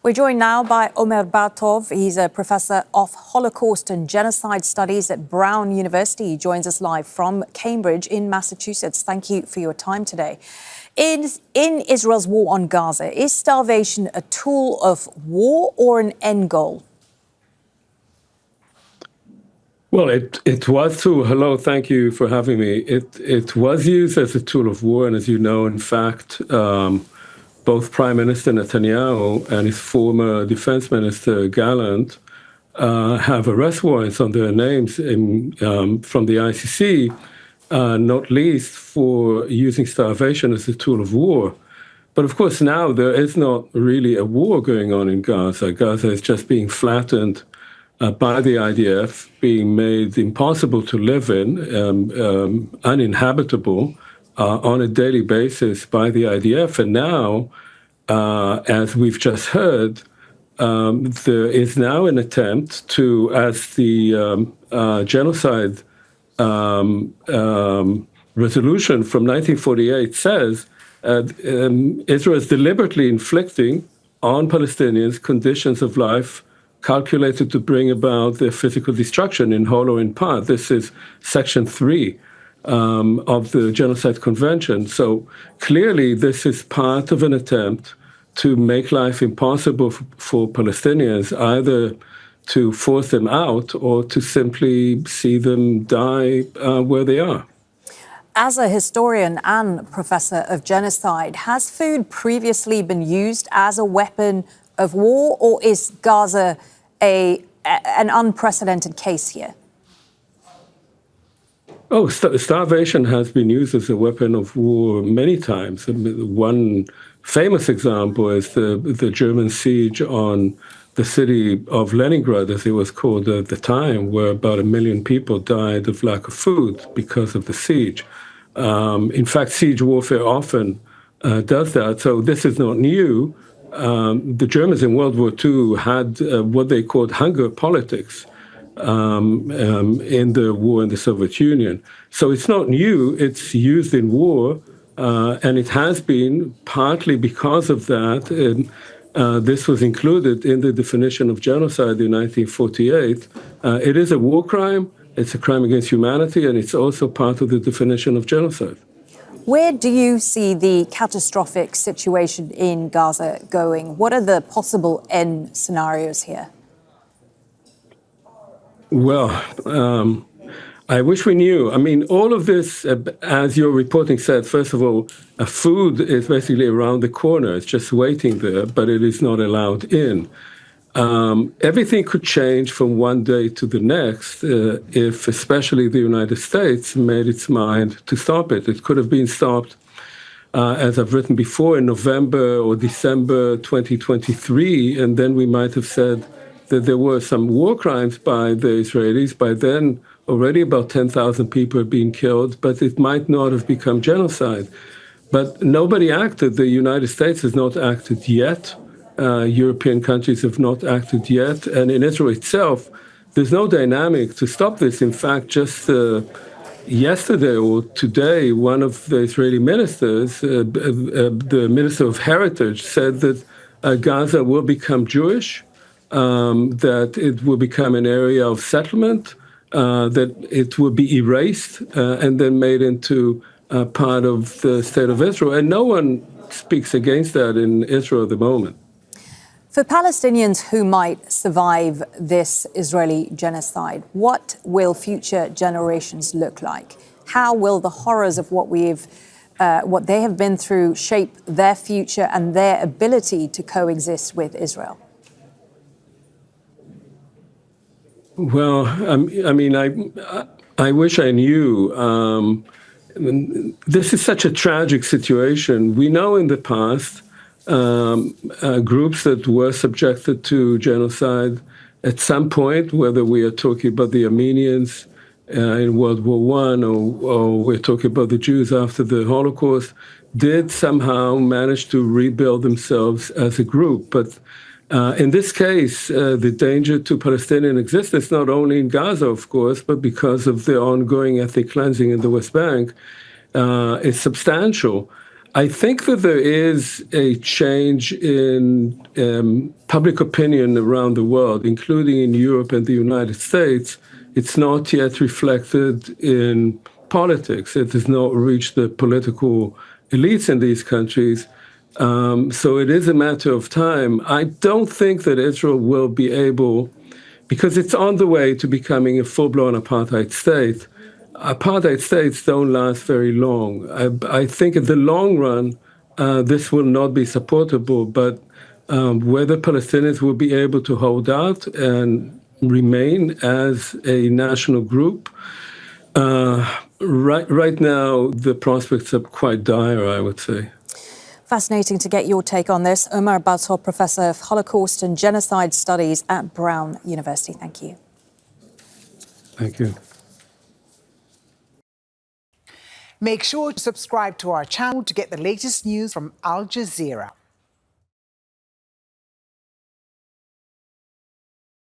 We're joined now by Omer Bartov. He's a professor of Holocaust and Genocide Studies at Brown University. He joins us live from Cambridge in Massachusetts. Thank you for your time today. In Israel's war on Gaza, is starvation a tool of war or an end goal? Well, it was hello, thank you for having me. It was used as a tool of war, and as you know, in fact, both Prime Minister Netanyahu and his former Defense Minister Gallant have arrest warrants on their names from the ICC, not least for using starvation as a tool of war. But of course, now there is not really a war going on in Gaza. Gaza is just being flattened by the IDF, being made impossible to live in, uninhabitable on a daily basis by the IDF. And now, as we've just heard, there is now an attempt to, as the genocide resolution from 1948 says, Israel is deliberately inflicting on Palestinians conditions of life calculated to bring about their physical destruction in whole or in part. This is Section 3 of the Genocide Convention. So clearly this is part of an attempt to make life impossible for Palestinians, either to force them out or to simply see them die where they are. As a historian and professor of genocide, has food previously been used as a weapon of war, or is Gaza an unprecedented case here? Oh, starvation has been used as a weapon of war many times. One famous example is the German siege on the city of Leningrad, as it was called at the time, where about 1 million people died of lack of food because of the siege. In fact, siege warfare often does that, so this is not new. The Germans in World War II had what they called hunger politics in the war in the Soviet Union. So it's not new, it's used in war, and it has been partly because of that. This was included in the definition of genocide in 1948. It is a war crime, it's a crime against humanity, and it's also part of the definition of genocide. Where do you see the catastrophic situation in Gaza going? What are the possible end scenarios here? Well, I wish we knew. I mean, all of this, as your reporting said, first of all, food is basically around the corner. It's just waiting there, but it is not allowed in. Everything could change from one day to the next if especially the United States made its mind to stop it. It could have been stopped, as I've written before, in November or December 2023, and then we might have said that there were some war crimes by the Israelis. By then, already about 10,000 people had been killed, but it might not have become genocide. But nobody acted. The United States has not acted yet. European countries have not acted yet. And in Israel itself, there's no dynamic to stop this. In fact, just yesterday or today, one of the Israeli ministers, the Minister of Heritage, said that Gaza will become Jewish, that it will become an area of settlement, that it will be erased and then made into part of the state of Israel. And no one speaks against that in Israel at the moment. For Palestinians who might survive this Israeli genocide, what will future generations look like? How will the horrors of what they have been through shape their future and their ability to coexist with Israel? Well, I mean, I wish I knew. This is such a tragic situation. We know in the past groups that were subjected to genocide at some point, whether we are talking about the Armenians in World War I or we're talking about the Jews after the Holocaust, did somehow manage to rebuild themselves as a group. But in this case, the danger to Palestinian existence, not only in Gaza, of course, but because of the ongoing ethnic cleansing in the West Bank, is substantial. I think that there is a change in public opinion around the world, including in Europe and the United States. It's not yet reflected in politics. It has not reached the political elites in these countries. So it is a matter of time. I don't think that Israel will be able, because it's on the way to becoming a full-blown apartheid state. Apartheid states don't last very long. I think in the long run, this will not be supportable, but whether Palestinians will be able to hold out and remain as a national group, right now, the prospects are quite dire, I would say. Fascinating to get your take on this. Omer Bartov, Professor of Holocaust and Genocide Studies at Brown University. Thank you. Thank you. Make sure to subscribe to our channel to get the latest news from Al Jazeera.